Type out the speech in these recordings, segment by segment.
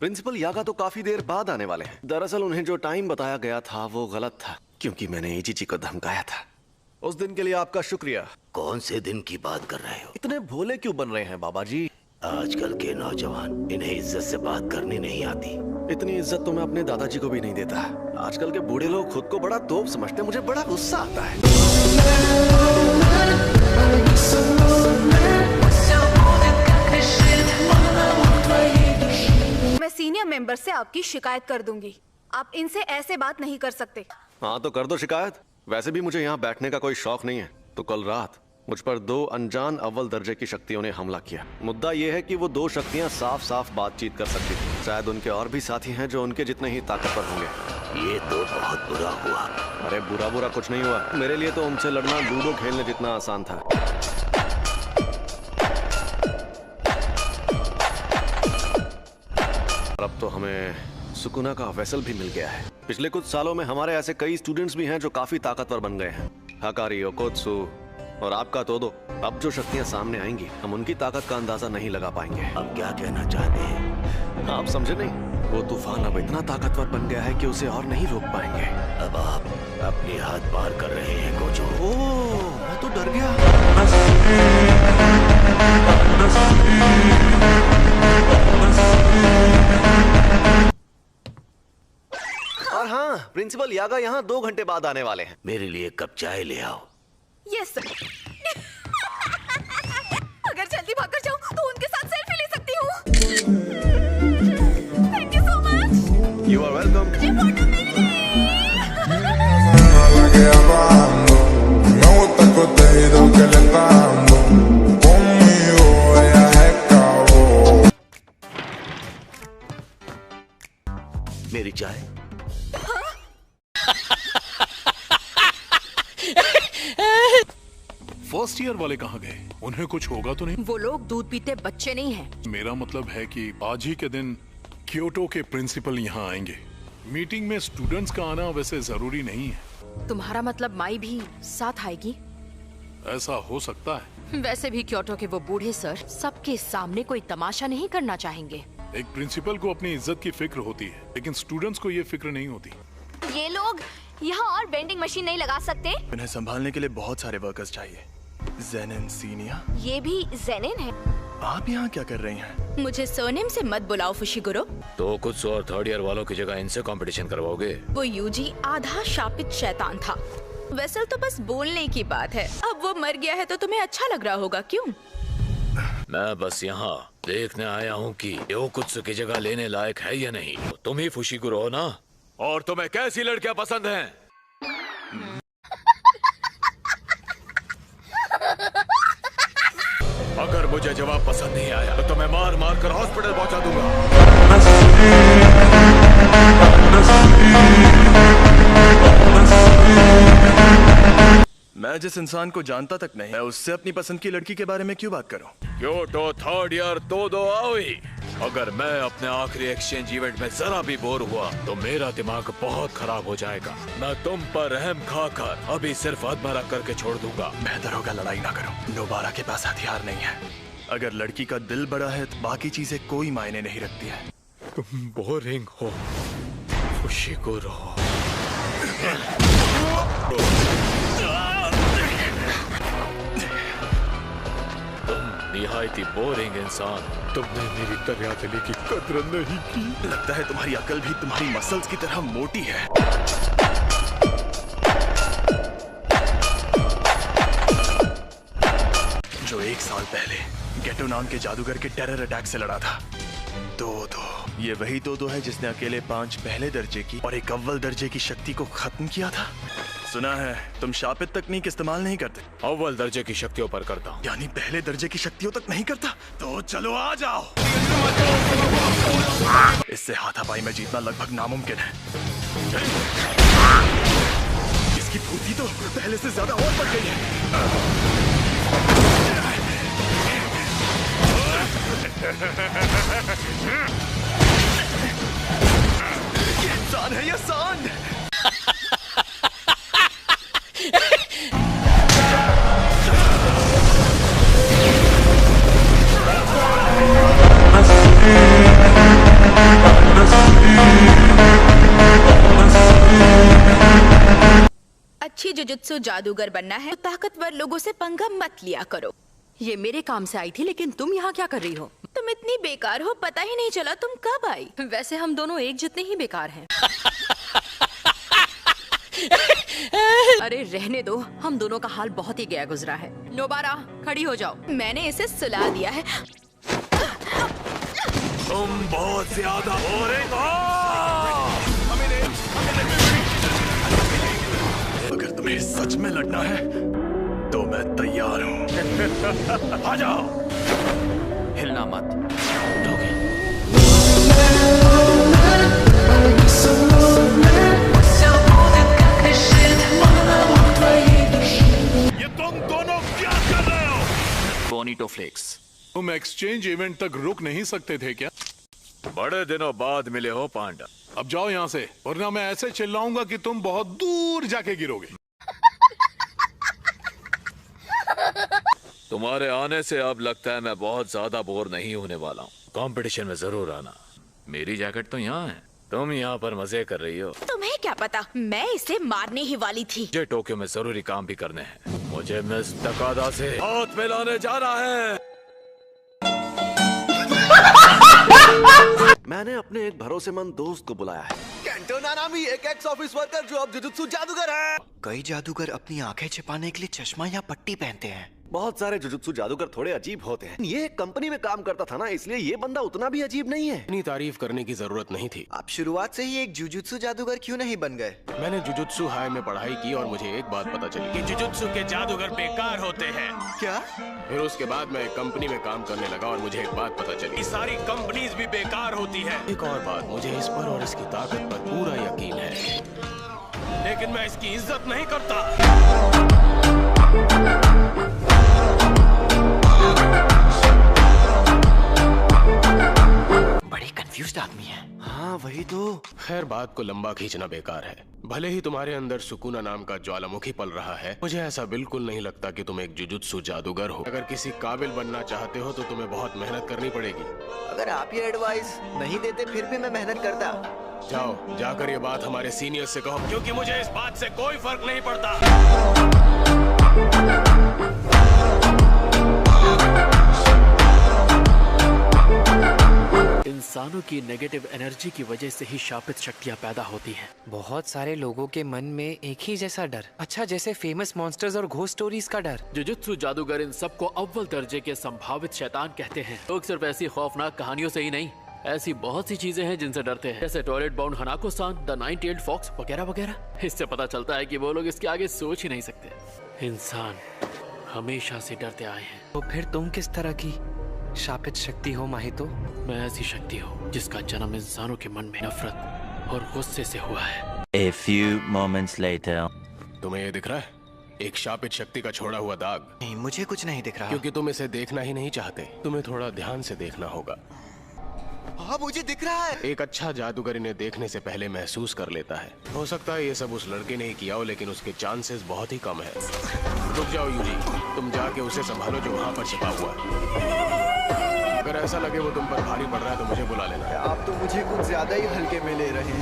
Principal यागा तो काफी देर बाद आने वाले हैं। दरअसल उन्हें जो टाइम बताया गया था वो गलत था, क्योंकि मैंने एजीजी को धमकाया था। उस दिन के लिए आपका शुक्रिया। कौन से दिन की बात कर रहे हो? इतने भोले क्यों बन रहे हैं बाबा जी? आजकल के नौजवान, इन्हें इज्जत से बात करनी नहीं आती। इतनी इज्जत तो मैं अपने दादाजी को भी नहीं देता। आजकल के बूढ़े लोग खुद को बड़ा तोप समझते हैं, मुझे बड़ा गुस्सा आता है। मैं सीनियर मेंबर से आपकी शिकायत कर दूंगी। आप इनसे ऐसे बात नहीं कर सकते। हाँ तो कर दो शिकायत। वैसे भी मुझे यहाँ बैठने का कोई शौक नहीं है। तो कल रात मुझ पर 2 अनजान अव्वल दर्जे की शक्तियों ने हमला किया। मुद्दा यह है कि वो 2 शक्तियाँ साफ साफ बातचीत कर सकती थी। शायद उनके और भी साथी हैं जो उनके जितने ही ताकतवर होंगे। ये तो बहुत बुरा हुआ। अरे बुरा बुरा कुछ नहीं हुआ। मेरे लिए तो उनसे लड़ना लूडो खेलने जितना आसान था। अब तो हमें सुकुना का वेसल भी मिल गया है। पिछले कुछ सालों में हमारे ऐसे कई स्टूडेंट्स भी हैं जो काफी ताकतवर बन गए हैं। हकारी, ओकोत्सु और आपका तोदो। अब जो शक्तियां सामने आएंगी हम उनकी ताकत का अंदाजा नहीं लगा पाएंगे। अब क्या कहना चाहते हैं? आप समझे नहीं? वो तूफान अब इतना ताकतवर बन गया है कि उसे और नहीं रोक पाएंगे। अब आप अपनी हाथ पार कर रहे हैं गोजो। ओह, मैं तो डर गया। और हाँ, प्रिंसिपल यागा यहाँ 2 घंटे बाद आने वाले हैं। मेरे लिए कप चाय ले आओ। Yes sir. अगर जल्दी भागकर जाऊं तो उनके साथ सेल्फी ले सकती हूँ। Thank you so much. You are welcome. ये फोटो मेरे लिए। मेरी चाय। फर्स्ट ईयर वाले कहाँ गए? उन्हें कुछ होगा तो नहीं? वो लोग दूध पीते बच्चे नहीं हैं। मेरा मतलब है कि आज ही के दिन क्योटो के प्रिंसिपल यहाँ आएंगे। मीटिंग में स्टूडेंट्स का आना वैसे जरूरी नहीं है। तुम्हारा मतलब माई भी साथ आएगी? ऐसा हो सकता है। वैसे भी क्योटो के वो बूढ़े सर सबके सामने कोई तमाशा नहीं करना चाहेंगे। एक प्रिंसिपल को अपनी इज्जत की फिक्र होती है, लेकिन स्टूडेंट्स को ये फिक्र नहीं होती। ये लोग यहाँ और वेंडिंग मशीन नहीं लगा सकते? इन्हें संभालने के लिए बहुत सारे वर्कर्स चाहिए। जेनिन सीनिया। ये भी जेनिन है। आप यहाँ क्या कर रही हैं? मुझे सरनेम से मत बुलाओ फुशिगुरो। तो कुछ और थर्ड ईयर वालों की जगह इनसे कंपटीशन करवाओगे? वो यूजी आधा शापित शैतान था। वेसल तो बस बोलने की बात है। अब वो मर गया है तो तुम्हें अच्छा लग रहा होगा, क्यों? मैं बस यहाँ देखने आया हूँ कि यो कुछ की जगह लेने लायक है या नहीं। तो तुम ही फुशिगुरो हो ना? और तुम्हें कैसी लड़कियाँ पसंद हैं? अगर मुझे जवाब पसंद नहीं आया तो मैं मार मार कर हॉस्पिटल पहुंचा दूंगा। मैं जिस इंसान को जानता तक नहीं, मैं उससे अपनी पसंद की लड़की के बारे में क्यों बात करूं? क्योटो थर्ड ईयर तो आओई। अगर मैं अपने आखिरी एक्सचेंज इवेंट में जरा भी बोर हुआ तो मेरा दिमाग बहुत खराब हो जाएगा। मैं तुम पर रहम खाकर अभी सिर्फ अधमरा करके छोड़ दूंगा। बेहतर होगा लड़ाई ना करो। नोबारा के पास हथियार नहीं है। अगर लड़की का दिल बड़ा है तो बाकी चीजें कोई मायने नहीं रखती है। तुम बोरिंग हो फुशिगुरो। निहायती बोरिंग इंसान। तुमने मेरी दरियादिली की कदर नहीं की। लगता है तुम्हारी अकल भी तुम्हारी मसल्स की तरह मोटी है। जो 1 साल पहले गेटो नाम के जादूगर के टेरर अटैक से लड़ा था। तोदो। ये वही तोदो है जिसने अकेले 5 पहले दर्जे की और 1 अव्वल दर्जे की शक्ति को खत्म किया था। सुना है तुम शापित तकनीक इस्तेमाल नहीं करते। अव्वल दर्जे की शक्तियों पर करता हूँ। यानी पहले दर्जे की शक्तियों तक नहीं करता? तो चलो आ जाओ। इससे हाथापाई में जीतना लगभग नामुमकिन है। इसकी फुर्ती तो पहले से ज्यादा और बढ़ गई है। ये इंसान है या सांड? जुजुत्सु जादूगर बनना है तो ताकतवर लोगों से पंगा मत लिया करो। ये मेरे काम से आई थी, लेकिन तुम यहाँ क्या कर रही हो? तुम इतनी बेकार हो, पता ही नहीं चला तुम कब आई। वैसे हम दोनों एक जितने ही बेकार हैं। अरे रहने दो, हम दोनों का हाल बहुत ही गया गुजरा है। नोबारा खड़ी हो जाओ। मैंने इसे सुला दिया है। तुम बहुत ज्यादा बोरिंग हो। अगर तुम्हें सच में लड़ना है तो मैं तैयार हूँ। आ जाओ। हिलना मत। ये तुम दोनों क्या कर रहे हो? बोनीटो फ्लेक्स। तुम एक्सचेंज इवेंट तक रुक नहीं सकते थे क्या? बड़े दिनों बाद मिले हो पांडा। अब जाओ यहाँ से, वरना मैं ऐसे चिल्लाऊंगा कि तुम बहुत दूर जाके गिरोगे। तुम्हारे आने से अब लगता है मैं बहुत ज्यादा बोर नहीं होने वाला हूँ। कंपटीशन में जरूर आना। मेरी जैकेट तो यहाँ है, तुम यहाँ पर मजे कर रही हो। तुम्हें क्या पता, मैं इसे मारने ही वाली थी। मुझे टोक्यो में जरूरी काम भी करने हैं। मुझे मिस तकादा से हाथ मिलाने जाना है। मैंने अपने एक भरोसेमंद दोस्त को बुलाया है, केंटो नानामी, एक एक्स ऑफिस वर्कर जो अब जुजुत्सु जादूगर है। कई जादूगर अपनी आंखें छिपाने के लिए चश्मा या पट्टी पहनते हैं। बहुत सारे जुजुत्सु जादूगर थोड़े अजीब होते हैं। ये एक कंपनी में काम करता था ना, इसलिए ये बंदा उतना भी अजीब नहीं है। इतनी तारीफ करने की जरूरत नहीं थी। आप शुरुआत से ही एक जुजुत्सु जादूगर क्यों नहीं बन गए? मैंने जुजुत्सु हाई में पढ़ाई की और मुझे एक बात पता चली कि जुजुत्सु के जादूगर बेकार होते हैं। क्या? फिर उसके बाद मैं एक कंपनी में काम करने लगा और मुझे एक बात पता चली, सारी कंपनीज भी बेकार होती है। एक और बात, मुझे इस पर और इसकी ताकत पर पूरा यकीन है, लेकिन मैं इसकी इज्जत नहीं करता। बड़ी कंफ्यूज्ड आदमी है। हाँ वही तो। खैर, बात को लंबा खींचना बेकार है। भले ही तुम्हारे अंदर सुकूना नाम का ज्वालामुखी पल रहा है, मुझे ऐसा बिल्कुल नहीं लगता कि तुम एक जुजुत्सु जादूगर हो। अगर किसी काबिल बनना चाहते हो तो तुम्हें बहुत मेहनत करनी पड़ेगी। अगर आप ये एडवाइस नहीं देते फिर भी मैं मेहनत करता। जाओ, जाकर ये बात हमारे सीनियर से कहो, क्योंकि मुझे इस बात से कोई फर्क नहीं पड़ता। इंसानों की नेगेटिव एनर्जी की वजह से ही शापित शक्तियाँ पैदा होती हैं। बहुत सारे लोगों के मन में एक ही जैसा डर, अच्छा जैसे फेमस मॉन्स्टर्स और घोस्ट स्टोरीज का डर। जुजुत्सु जादूगर इन सबको अव्वल दर्जे के संभावित शैतान कहते हैं। लोग सिर्फ ऐसी खौफनाक कहानियों से ही नहीं, ऐसी बहुत सी चीजें हैं जिनसे डरते हैं, जैसे toilet bound Hanako-san, the 9-tailed fox वगैरह वगैरह। इससे पता चलता है कि वो लोग इसके आगे सोच ही नहीं सकते। इंसान हमेशा से डरते आए हैं। तो फिर तुम किस तरह की शापित शक्ति हो माहितो? मैं ऐसी शक्ति हूँ जिसका जन्म इंसानों के मन में नफरत और गुस्से से हुआ है। A few moments later. तुम्हें ये दिख रहा है? एक शापित शक्ति का छोड़ा हुआ दाग। नहीं, मुझे कुछ नहीं दिख रहा। क्योंकि तुम इसे देखना ही नहीं चाहते। तुम्हें थोड़ा ध्यान से देखना होगा। हाँ, मुझे दिख रहा है। एक अच्छा जादूगर इन्हें देखने से पहले महसूस कर लेता है। हो सकता है ये सब उस लड़के ने ही किया हो, लेकिन उसके चांसेस बहुत ही कम है। रुक जाओ यूजी, तुम जाके उसे संभालो जो वहाँ पर छिपा हुआ है। अगर ऐसा लगे वो तुम पर भारी पड़ रहा है तो मुझे बुला लेना। आप तो मुझे कुछ ज्यादा ही हल्के में ले रहे हैं।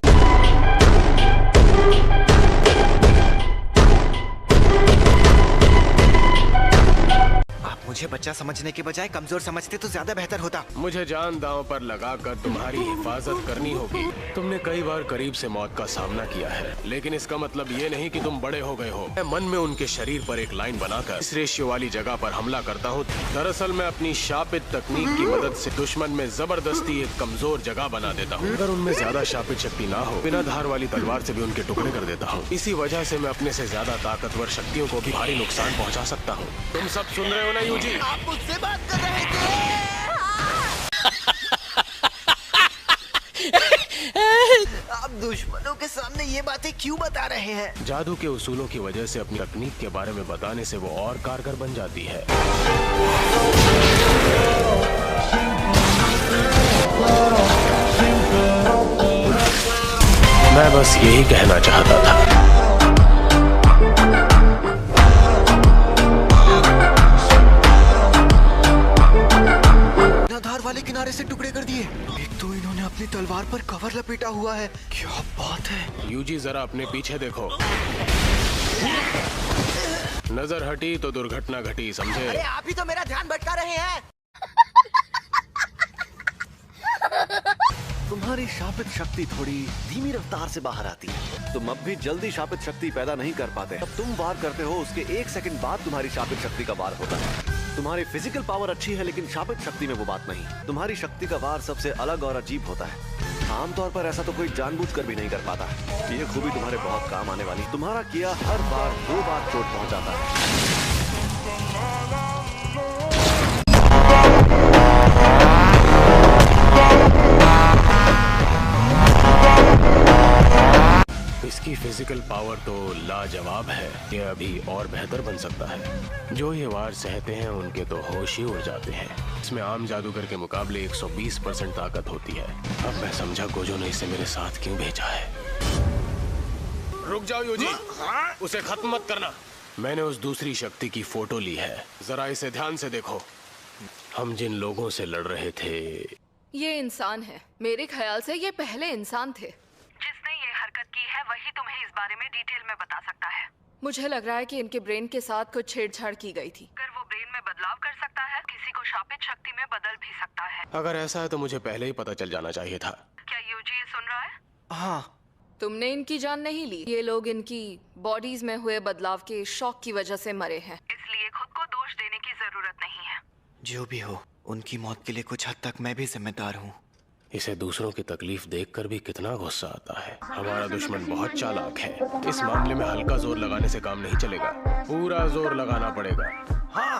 आप मुझे बच्चा समझने के बजाय कमजोर समझते तो ज्यादा बेहतर होता। मुझे जान दांव पर लगाकर तुम्हारी हिफाजत करनी होगी। तुमने कई बार करीब से मौत का सामना किया है, लेकिन इसका मतलब ये नहीं कि तुम बड़े हो गए हो। मैं मन में उनके शरीर पर एक लाइन बनाकर इस रेशियो वाली जगह पर हमला करता हूँ। दरअसल मैं अपनी शापित तकनीक की मदद से दुश्मन में जबरदस्ती एक कमजोर जगह बना देता हूँ। अगर उनमें ज्यादा शापित शक्ति ना हो, बिना धार वाली तलवार से भी उनके टुकड़े कर देता हूँ। इसी वजह से मैं अपने से ज्यादा ताकतवर शक्तियों को भी भारी नुकसान पहुँचा सकता हूँ। तुम सब सुन रहे हो ना यूजी? आप मुझसे बात कर रहे थे। आप दुश्मनों के सामने ये बातें क्यों बता रहे हैं? जादू के उसूलों की वजह से अपनी तकनीक के बारे में बताने से वो और कारगर बन जाती है। मैं बस यही कहना चाहता था। धार वाले किनारे से टुकड़े कर दिए। एक तो इन्होंने अपनी तलवार पर कवर लपेटा हुआ है। क्या बात है। यूजी, जरा अपने पीछे देखो। नजर हटी तो दुर्घटना घटी, समझे? अरे आप ही तो मेरा ध्यान भटका रहे हैं। तुम्हारी शापित शक्ति थोड़ी धीमी रफ्तार से बाहर आती है। तुम अब भी जल्दी शापित शक्ति पैदा नहीं कर पाते। जब तुम वार करते हो उसके 1 सेकंड बाद तुम्हारी शापित शक्ति का वार होता है। तुम्हारी फिजिकल पावर अच्छी है लेकिन शापित शक्ति में वो बात नहीं। तुम्हारी शक्ति का वार सबसे अलग और अजीब होता है। आमतौर पर ऐसा तो कोई जानबूझकर भी नहीं कर पाता। ये खूबी तुम्हारे बहुत काम आने वाली। तुम्हारा किया हर बार 2 बार चोट पहुंचाता है। इसकी फिजिकल पावर तो लाजवाब है। ये अभी और बेहतर बन सकता है। जो ये वार सहते हैं उनके तो होश ही उड़ जाते हैं। इसमें आम जादूगर के मुकाबले 120% ताकत होती है। अब मैं समझा गोजो ने इसे मेरे साथ क्यों भेजा है। रुक जाओ यूजी, उसे खत्म मत करना। मैंने उस दूसरी शक्ति की फोटो ली है, जरा इसे ध्यान से देखो। हम जिन लोगों से लड़ रहे थे, ये इंसान है। मेरे ख्याल से ये पहले इंसान थे। जिसने ये हरकत की है वही तुम्हें इस बारे में डिटेल में बता सकता है। मुझे लग रहा है कि इनके ब्रेन के साथ कुछ छेड़छाड़ की गई थी। अगर वो ब्रेन में बदलाव कर सकता है, किसी को शापित शक्ति में बदल भी सकता है। अगर ऐसा है तो मुझे पहले ही पता चल जाना चाहिए था। क्या यूजी ये सुन रहा है? हाँ। तुमने इनकी जान नहीं ली। ये लोग इनकी बॉडीज में हुए बदलाव के शॉक की वजह से मरे हैं। इसलिए खुद को दोष देने की जरूरत नहीं है। जो भी हो, उनकी मौत के लिए कुछ हद तक मैं भी जिम्मेदार हूँ। इसे दूसरों की तकलीफ देखकर भी कितना गुस्सा आता है। हमारा दुश्मन बहुत चालाक है। इस मामले में हल्का जोर लगाने से काम नहीं चलेगा, पूरा जोर लगाना पड़ेगा। हाँ।